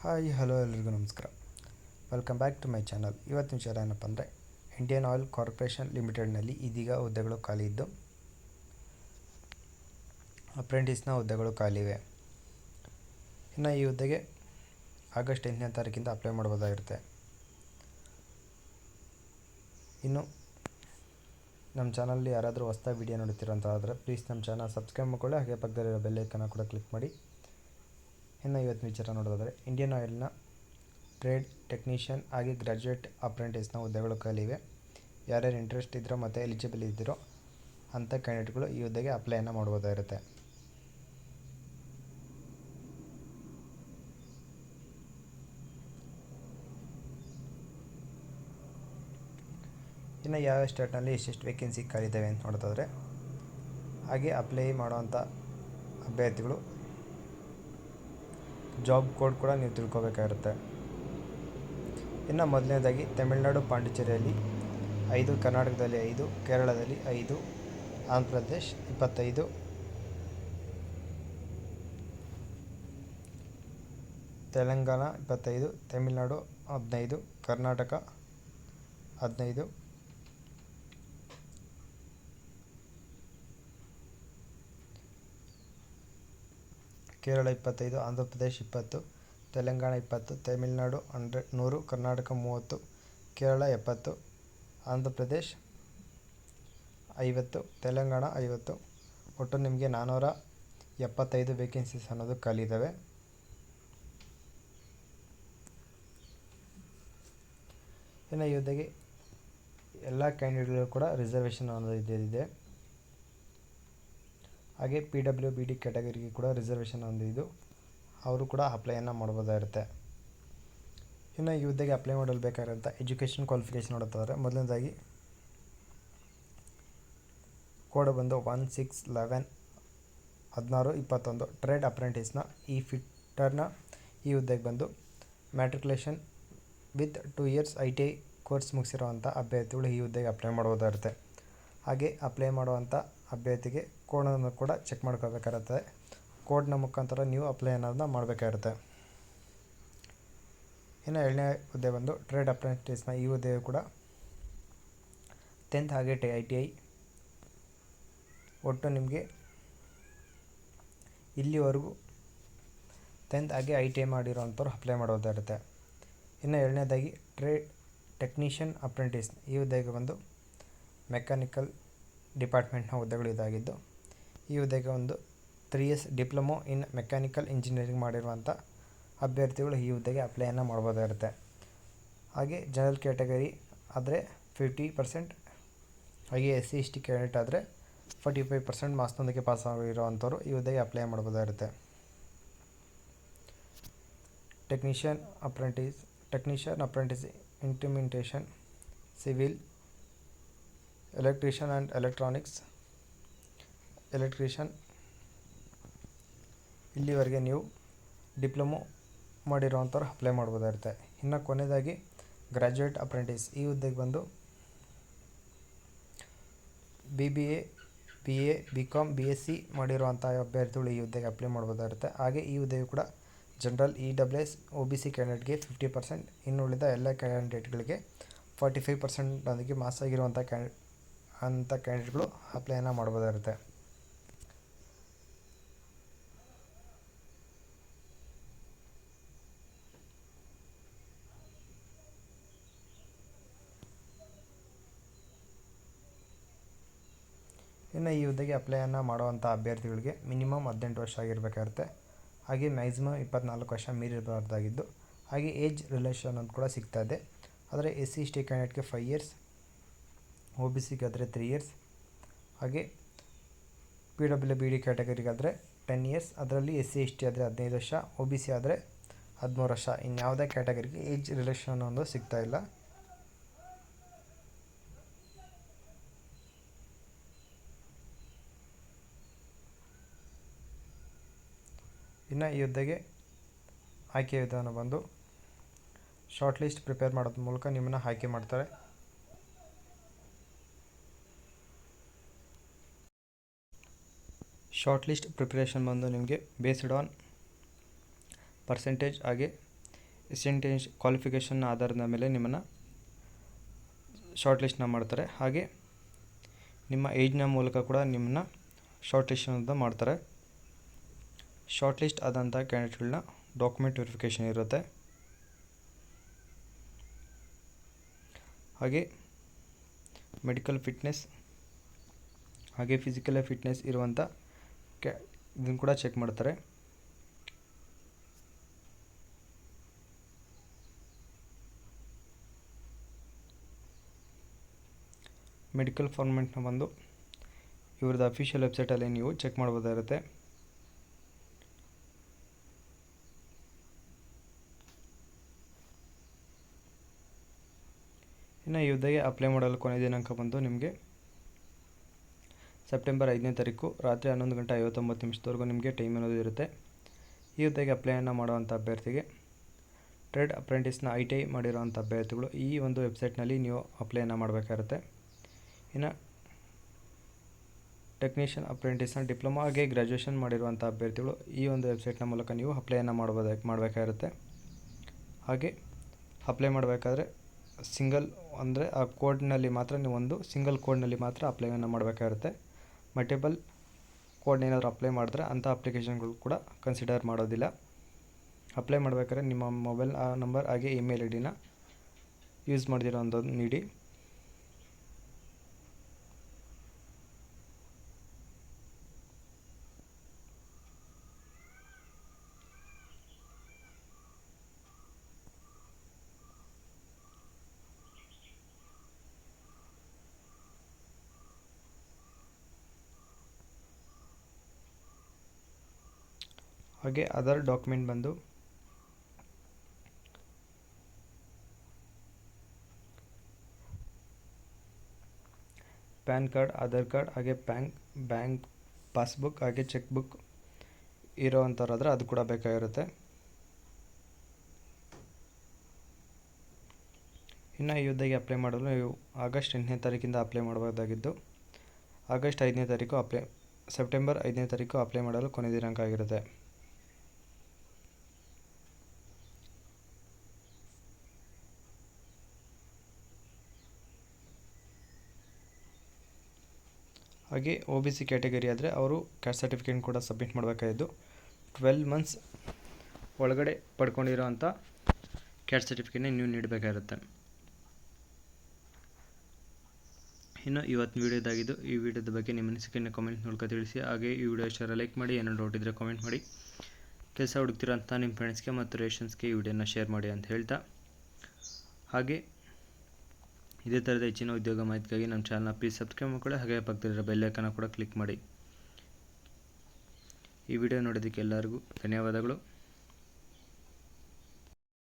Hi hello ಎಲ್ರಿಗೂ ನಮಸ್ಕಾರ. Welcome back to my channel. ಇವತ್ತಿನ ವಿಚಾರ ಏನಪ್ಪ ಅಂದರೆ ಇಂಡಿಯನ್ ಆಯಿಲ್ ಕಾರ್ಪೊರೇಷನ್ ಲಿಮಿಟೆಡ್ನಲ್ಲಿ ಇದೀಗ ಹುದ್ದೆಗಳು ಖಾಲಿ ಇದ್ದು ಅಪ್ರೆಂಟಿಸ್ನ ಹುದ್ದೆಗಳು ಖಾಲಿ ಇವೆ. ಇನ್ನು ಈ ಹುದ್ದೆಗೆ ಆಗಸ್ಟ್ 8ನೇ ತಾರೀಕಿಂದ ಅಪ್ಲೈ ಮಾಡ್ಬೋದಾಗಿರುತ್ತೆ. ಇನ್ನು ನಮ್ಮ ಚಾನಲ್ಲಿ ಯಾರಾದರೂ ಹೊಸದಾಗಿ ವಿಡಿಯೋ ನೋಡ್ತಿರೋಂಥ ಆದರೆ ಪ್ಲೀಸ್ ನಮ್ಮ ಚಾನಲ್ ಸಬ್ಸ್ಕ್ರೈಬ್ ಮಾಡ್ಕೊಳ್ಳಿ, ಹಾಗೆ ಪಕ್ಕದಲ್ಲಿರೋ ಬೆಲ್ ಐಕನ್ನ ಕೂಡ ಕ್ಲಿಕ್ ಮಾಡಿ. ಇನ್ನು ಇವತ್ತಿನ ವಿಚಾರ ನೋಡೋದಾದರೆ ಇಂಡಿಯನ್ ಆಯಿಲ್ನ ಟ್ರೇಡ್ ಟೆಕ್ನಿಷಿಯನ್ ಹಾಗೆ ಗ್ರ್ಯಾಜುಯೇಟ್ ಅಪ್ರೆಂಟಿಸ್ನ ಹುದ್ದೆಗಳು ಖಾಲಿ ಇವೆ. ಯಾರ್ಯಾರು ಇಂಟ್ರೆಸ್ಟ್ ಇದ್ರೋ ಮತ್ತು ಎಲಿಜಿಬಲ್ ಇದ್ದಿರೋ ಅಂಥ ಕ್ಯಾಂಡಿಡೇಟ್ಗಳು ಈ ಹುದ್ದೆಗೆ ಅಪ್ಲೈಯನ್ನು ಮಾಡ್ಬೋದಾಗಿರುತ್ತೆ. ಇನ್ನು ಯಾವ ಸ್ಟೇಟ್ನಲ್ಲಿ ಎಷ್ಟೆಷ್ಟು ವೇಕೆನ್ಸಿ ಖಾಲಿದ್ದಾವೆ ಅಂತ ನೋಡೋದಾದರೆ ಹಾಗೆ ಅಪ್ಲೈ ಮಾಡೋವಂಥ ಅಭ್ಯರ್ಥಿಗಳು ಜಾಬ್ ಕೋಡ್ ಕೂಡ ನೀವು ತಿಳ್ಕೊಬೇಕಾಗಿರುತ್ತೆ. ಇನ್ನು ಮೊದಲನೇದಾಗಿ ತಮಿಳುನಾಡು ಪಾಂಡಿಚೇರಿಯಲ್ಲಿ 5, ಕರ್ನಾಟಕದಲ್ಲಿ 5, ಕೇರಳದಲ್ಲಿ 5, ಆಂಧ್ರ ಪ್ರದೇಶ್ 25, ತೆಲಂಗಾಣ 25, ತಮಿಳುನಾಡು 15, ಕರ್ನಾಟಕ 15, ಕೇರಳ 25, ಆಂಧ್ರ ಪ್ರದೇಶ್ 20, ತೆಲಂಗಾಣ 20, ತಮಿಳುನಾಡು 100, ಕರ್ನಾಟಕ 30, ಕೇರಳ 70, ಆಂಧ್ರ ಪ್ರದೇಶ್ 50, ತೆಲಂಗಾಣ 50. ಒಟ್ಟು ನಿಮಗೆ 475 ವೇಕೆನ್ಸೀಸ್ ಅನ್ನೋದು ಖಾಲಿ ಇದ್ದಾವೆ. ಇನ್ನು ಈ ಹುದ್ದೆಗೆ ಎಲ್ಲ ಕ್ಯಾಂಡಿಡೇಟ್ಗಳು ಕೂಡ ರಿಸರ್ವೇಷನ್ ಅನ್ನೋದು ಇದೆ. ಹಾಗೆ PWBD ಕ್ಯಾಟಗರಿಗೆ ಕೂಡ ರಿಸರ್ವೇಷನ್ ಹೊಂದಿದ್ದು ಅವರು ಕೂಡ ಅಪ್ಲೈಯನ್ನು ಮಾಡ್ಬೋದಾಗಿರುತ್ತೆ. ಇನ್ನು ಈ ಹುದ್ದೆಗೆ ಅಪ್ಲೈ ಮಾಡಲು ಬೇಕಾಗಿರೋಂಥ ಎಜುಕೇಷನ್ ಕ್ವಾಲಿಫಿಕೇಷನ್ ನೋಡೋದಾದರೆ ಮೊದಲನೇದಾಗಿ ಕೋಡ್ ಬಂದು 1611 ಟ್ರೇಡ್ ಅಪ್ರೆಂಟಿಸ್ನ ಈ ಫಿಟ್ಟರ್ನ ಈ ಹುದ್ದೆಗೆ ಬಂದು matriculation with 2 years ITI course ಮುಗಿಸಿರೋವಂಥ ಅಭ್ಯರ್ಥಿಗಳು ಈ ಹುದ್ದೆಗೆ ಅಪ್ಲೈ ಮಾಡ್ಬೋದಾಗಿರುತ್ತೆ. ಹಾಗೆ ಅಪ್ಲೈ ಮಾಡುವಂಥ ಅಭ್ಯರ್ಥಿಗೆ ಕೋಡನ್ನು ಕೂಡ ಚೆಕ್ ಮಾಡ್ಕೋಬೇಕಾಗಿರುತ್ತೆ. ಕೋಡ್ನ ಮುಖಾಂತರ ನೀವು ಅಪ್ಲೈ ಅನ್ನೋದನ್ನ ಮಾಡಬೇಕಾಗಿರುತ್ತೆ. ಇನ್ನು 7ನೇ ಹುದ್ದೆ ಬಂದು ಟ್ರೇಡ್ ಅಪ್ರೆಂಟಿಸ್ನ ಈ ಹುದ್ದೆಯು ಕೂಡ 10th ಹಾಗೆ ITI ಒಟ್ಟು ನಿಮಗೆ ಇಲ್ಲಿವರೆಗೂ 10th ಹಾಗೆ ITI ಮಾಡಿರೋವಂಥವ್ರು ಅಪ್ಲೈ ಮಾಡೋದಾಗಿರುತ್ತೆ. ಇನ್ನು 7ನೇದಾಗಿ ಟ್ರೇಡ್ ಟೆಕ್ನಿಷಿಯನ್ ಅಪ್ರೆಂಟಿಸ್ ಈ ಹುದ್ದೆಗೆ ಬಂದು ಮೆಕ್ಯಾನಿಕಲ್ ಡಿಪಾರ್ಟ್ಮೆಂಟ್ನ ಹುದ್ದೆಗಳು ಇದಾಗಿದ್ದು ಈ ಹುದ್ದೆಗೆ ಒಂದು 3 years diploma in mechanical engineering ಮಾಡಿರುವಂಥ ಅಭ್ಯರ್ಥಿಗಳು ಈ ಹುದ್ದೆಗೆ ಅಪ್ಲೈಯನ್ನು ಮಾಡ್ಬೋದಾಗಿರುತ್ತೆ. ಹಾಗೆ ಜನರಲ್ ಕ್ಯಾಟಗರಿ ಆದರೆ 50%, ಹಾಗೆ SC/ST ಕ್ಯಾಂಡಿಡೇಟ್ ಆದರೆ 45% ಮಾರ್ಕ್ಸ್ನೊಂದಿಗೆ ಪಾಸ್ ಆಗಿರೋವಂಥವ್ರು ಈ ಹುದ್ದೆಗೆ ಅಪ್ಲೈ ಮಾಡ್ಬೋದಾಗಿರುತ್ತೆ. Technician apprentice implementation, civil, electrician and electrician ಇಲ್ಲಿವರೆಗೆ ನೀವು ಡಿಪ್ಲೊಮೊ ಮಾಡಿರೋವಂಥವ್ರು ಅಪ್ಲೈ ಮಾಡ್ಬೋದಾಗಿರುತ್ತೆ. ಇನ್ನು ಕೊನೆಯದಾಗಿ ಗ್ರ್ಯಾಜುಯೇಟ್ ಅಪ್ರೆಂಟಿಸ್ ಈ ಹುದ್ದೆಗೆ ಬಂದು BBA, BA, BCom, BSc ಮಾಡಿರುವಂಥ ಅಭ್ಯರ್ಥಿಗಳು ಈ ಹುದ್ದೆಗೆ ಅಪ್ಲೈ ಮಾಡ್ಬೋದಾಗಿರುತ್ತೆ. ಹಾಗೆ ಈ ಹುದ್ದೆಯು ಕೂಡ ಜನರಲ್ EWS OBC ಕ್ಯಾಂಡಿಡೇಟ್ಗೆ 50%, ಇನ್ನು ಉಳಿದ ಎಲ್ಲ ಕ್ಯಾಂಡಿಡೇಟ್ಗಳಿಗೆ 45% ಮಾಸ್ ಆಗಿರುವಂಥ ಕ್ಯಾಂಡಿಡೇಟ್ಗಳು ಅಪ್ಲೈಯನ್ನು ಮಾಡ್ಬೋದಾಗಿರುತ್ತೆ. ಇನ್ನು ಈ ಹುದ್ದೆಗೆ ಅಪ್ಲೈಯನ್ನು ಮಾಡುವಂಥ ಅಭ್ಯರ್ಥಿಗಳಿಗೆ ಮಿನಿಮಮ್ 18 ವರ್ಷ ಆಗಿರಬೇಕಾಗುತ್ತೆ. ಹಾಗೆ ಮ್ಯಾಕ್ಸಿಮಮ್ 24 ವರ್ಷ ಮೀರಿರಬಾರ್ದಾಗಿದ್ದು, ಹಾಗೆ ಏಜ್ ರಿಲೇಷನ್ ಅಂತ ಕೂಡ ಸಿಗ್ತಾ ಇದೆ. ಆದರೆ SC/ST ಕ್ಯಾಂಡಿಡೇಟ್ಗೆ 5 years, OBCಗೆ ಆದರೆ 3 years, ಹಾಗೆ PWBD ಕ್ಯಾಟಗರಿಗಾದರೆ 10 years, ಅದರಲ್ಲಿ SC/ST ಆದರೆ 15 ವರ್ಷ, OBC ಆದರೆ 13 ವರ್ಷ. ಇನ್ಯಾವುದೇ ಕ್ಯಾಟಗರಿಗೆ ಏಜ್ ರಿಲೇಷನ್ ಒಂದು ಸಿಗ್ತಾ ಇಲ್ಲ. ಇನ್ನು ಈ ಹುದ್ದೆಗೆ ಆಯ್ಕೆ ವಿಧಾನ ಬಂದು ಶಾರ್ಟ್ ಲಿಸ್ಟ್ ಪ್ರಿಪೇರ್ ಮಾಡೋದ್ರ ಮೂಲಕ ನಿಮ್ಮನ್ನು ಆಯ್ಕೆ ಮಾಡ್ತಾರೆ. ಶಾರ್ಟ್ ಲಿಸ್ಟ್ ಪ್ರಿಪ್ರೇಷನ್ ಬಂದು ನಿಮಗೆ ಬೇಸ್ಡ್ ಆನ್ ಪರ್ಸೆಂಟೇಜ್ ಹಾಗೆ ಎಸೆಂಟೇಜ್ ಕ್ವಾಲಿಫಿಕೇಷನ್ ಆಧಾರದ ಮೇಲೆ ನಿಮ್ಮನ್ನು ಶಾರ್ಟ್ ಲಿಸ್ಟ್ನ ಮಾಡ್ತಾರೆ. ಹಾಗೆ ನಿಮ್ಮ ಏಜ್ನ ಮೂಲಕ ಕೂಡ ನಿಮ್ಮನ್ನು ಶಾರ್ಟ್ ಲಿಸ್ಟ್ ಅಂತ ಮಾಡ್ತಾರೆ. ಶಾರ್ಟ್ ಲಿಸ್ಟ್ ಆದಂಥ ಕ್ಯಾಂಡಿಡೇಟ್ಗಳನ್ನ ಡಾಕ್ಯುಮೆಂಟ್ ವೆರಿಫಿಕೇಷನ್ ಇರುತ್ತೆ. ಹಾಗೆ ಮೆಡಿಕಲ್ ಫಿಟ್ನೆಸ್ ಹಾಗೆ ಫಿಸಿಕಲ್ ಫಿಟ್ನೆಸ್ ಇರುವಂಥ ಇದನ್ನು ಕೂಡ ಚೆಕ್ ಮಾಡ್ತಾರೆ. ಮೆಡಿಕಲ್ ಫಾರ್ಮೆಟ್ನ ಬಂದು ಇವ್ರದ್ದು ಅಫಿಷಿಯಲ್ ವೆಬ್ಸೈಟಲ್ಲಿ ನೀವು ಚೆಕ್ ಮಾಡ್ಬೋದಾಗಿರುತ್ತೆ. ಇನ್ನು ಈ ಹುದ್ದೆಗೆ ಅಪ್ಲೈ ಮಾಡಲು ಕೊನೆಯ ದಿನಾಂಕ ಬಂದು ನಿಮಗೆ ಸೆಪ್ಟೆಂಬರ್ 5ನೇ ತಾರೀಕು ರಾತ್ರಿ 11:59 ನಿಮಗೆ ಟೈಮ್ ಅನ್ನೋದು ಇರುತ್ತೆ. ಈ ಹುದ್ದೆಗೆ ಅಪ್ಲೈಯನ್ನು ಮಾಡುವಂಥ ಅಭ್ಯರ್ಥಿಗೆ ಟ್ರೇಡ್ ಅಪ್ರೆಂಟಿಸ್ನ ITI ಮಾಡಿರೋವಂಥ ಅಭ್ಯರ್ಥಿಗಳು ಈ ಒಂದು ವೆಬ್ಸೈಟ್ನಲ್ಲಿ ನೀವು ಅಪ್ಲೈಯನ್ನು ಮಾಡಬೇಕಾಗುತ್ತೆ. ಇನ್ನು ಟೆಕ್ನಿಷಿಯನ್ ಅಪ್ರೆಂಟಿಸ್ನ ಡಿಪ್ಲೊಮಾ ಹಾಗೆ ಗ್ರ್ಯಾಜುಯೇಷನ್ ಮಾಡಿರುವಂಥ ಅಭ್ಯರ್ಥಿಗಳು ಈ ಒಂದು ವೆಬ್ಸೈಟ್ನ ಮೂಲಕ ನೀವು ಅಪ್ಲೈಯನ್ನು ಮಾಡಬೇಕಾಗಿರುತ್ತೆ. ಹಾಗೆ ಅಪ್ಲೈ ಮಾಡಬೇಕಾದ್ರೆ ಸಿಂಗಲ್ ಅಂದರೆ ಆ ಕೋಡ್ನಲ್ಲಿ ಮಾತ್ರ ನೀವು ಒಂದು ಸಿಂಗಲ್ ಕೋಡ್ನಲ್ಲಿ ಮಾತ್ರ ಅಪ್ಲೈಯನ್ನು ಮಾಡಬೇಕಾಗಿರುತ್ತೆ. ಮಲ್ಟಿಪಲ್ ಕೋಡ್ ಏನಾದರೂ ಅಪ್ಲೈ ಮಾಡಿದ್ರೆ ಅಂಥ ಅಪ್ಲಿಕೇಶನ್ಗಳು ಕೂಡ ಕನ್ಸಿಡರ್ ಮಾಡೋದಿಲ್ಲ. ಅಪ್ಲೈ ಮಾಡಬೇಕಾದ್ರೆ ನಿಮ್ಮ ಮೊಬೈಲ್ ನಂಬರ್ ಹಾಗೆ ಇಮೇಲ್ ID ಯೂಸ್ ಮಾಡ್ದಿರೋ ಅಂಥದ್ದು ನೀಡಿ. ಹಾಗೆ ಅದರ್ ಡಾಕ್ಯುಮೆಂಟ್ ಬಂದು ಪ್ಯಾನ್ ಕಾರ್ಡ್, ಆಧಾರ್ ಕಾರ್ಡ್ ಹಾಗೆ ಬ್ಯಾಂಕ್ ಪಾಸ್ಬುಕ್ ಹಾಗೆ ಚೆಕ್ ಬುಕ್ ಇರೋವಂಥವ್ರಾದರೆ ಅದು ಕೂಡ ಬೇಕಾಗಿರುತ್ತೆ. ಇನ್ನು ಈ ಹುದ್ದೆಗೆ ಅಪ್ಲೈ ಮಾಡಲು ನೀವು ಆಗಸ್ಟ್ 8ನೇ ತಾರೀಕಿಂದ ಅಪ್ಲೈ ಮಾಡಬಹುದಾಗಿದ್ದು ಸೆಪ್ಟೆಂಬರ್ 5ನೇ ತಾರೀಕು ಅಪ್ಲೈ ಮಾಡಲು ಕೊನೆಯ ದಿನಾಂಕ ಆಗಿರುತ್ತೆ. ಹಾಗೆ OBC ಕ್ಯಾಟಗರಿ ಆದರೆ ಅವರು ಕ್ಯಾಸ್ಟ್ ಸರ್ಟಿಫಿಕೇಟ್ ಕೂಡ ಸಬ್ಮಿಟ್ ಮಾಡಬೇಕಾಗಿದ್ದು 12 ಮಂತ್ಸ್ ಒಳಗಡೆ ಪಡ್ಕೊಂಡಿರೋಂಥ ಕ್ಯಾಸ್ಟ್ ಸರ್ಟಿಫಿಕೇಟ್ನ ನೀವು ನೀಡಬೇಕಾಗಿರುತ್ತೆ. ಇನ್ನು ಇವತ್ತು ವೀಡಿಯೋದಾಗಿದ್ದು ಈ ವಿಡಿಯೋದ ಬಗ್ಗೆ ನಿಮ್ಮ ಅನಿಸಿಕೆಯನ್ನು ಕಾಮೆಂಟ್ ಮೂಲಕ ತಿಳಿಸಿ. ಹಾಗೆ ಈ ವಿಡಿಯೋ ಇಷ್ಟ ಲೈಕ್ ಮಾಡಿ, ಏನಾದರೂ ಡೌಟ್ ಇದ್ದರೆ ಕಾಮೆಂಟ್ ಮಾಡಿ. ಕೆಲಸ ಹುಡುಕ್ತಿರೋಂಥ ನಿಮ್ಮ ಫ್ರೆಂಡ್ಸ್ಗೆ ಮತ್ತು ರಿಲೇಷನ್ಸ್ಗೆ ಈ ವಿಡಿಯೋನ ಶೇರ್ ಮಾಡಿ ಅಂತ ಹೇಳ್ತಾ, ಹಾಗೆ ಇದೇ ಥರದ ಹೆಚ್ಚಿನ ಉದ್ಯೋಗ ಮಾಹಿತಿಗಾಗಿ ನಮ್ಮ ಚಾನಲ್ನ ಪ್ಲೀಸ್ ಸಬ್ಸ್ಕ್ರೈಬ್ ಮಾಡ್ಕೊಳ್ಳಿ. ಹಾಗೆ ಪಕ್ಕದಲ್ಲಿರೋ ಬೆಲ್ ಐಕಾನ್ ಕೂಡ ಕ್ಲಿಕ್ ಮಾಡಿ. ಈ ವಿಡಿಯೋ ನೋಡೋದಕ್ಕೆ ಎಲ್ಲರಿಗೂ ಧನ್ಯವಾದಗಳು.